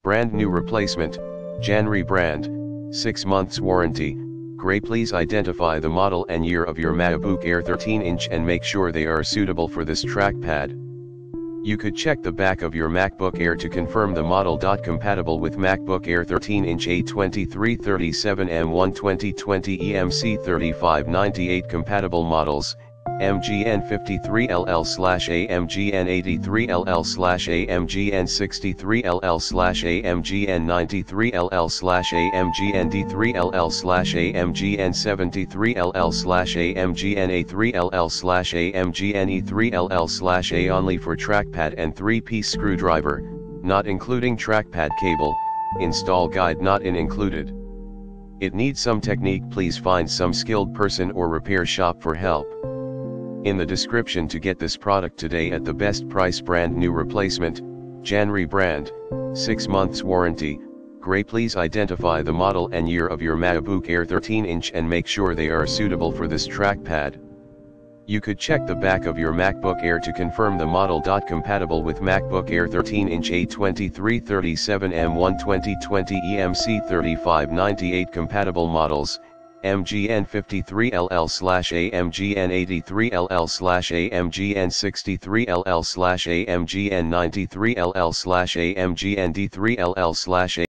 Brand new replacement, JANRI brand, 6 months warranty. Gray. Please identify the model and year of your MacBook Air 13-inch and make sure they are suitable for this trackpad. You could check the back of your MacBook Air to confirm the model. Compatible with MacBook Air 13-inch A2337 M1 2020 EMC 3598 compatible models, AMGN53LL/AMGN83LL/AMGN93LL/AMGN AMGN63LL/AMGN-E3LL/A only for trackpad and 3-piece screwdriver, not including trackpad cable. Install guide not included. It needs some technique. Please find some skilled person or repair shop for help. In the description to get this product today at the best price. Brand new replacement, JANRI brand, 6 months warranty. Gray. Please identify the model and year of your MacBook Air 13-inch and make sure they are suitable for this trackpad. You could check the back of your MacBook Air to confirm the model. Compatible with MacBook Air 13-inch A2337 M1 2020 EMC 3598 compatible models, AMGN53LL/AMGN83LL/AMGN63LL/AMGN93LL/AMGN-D3LL/A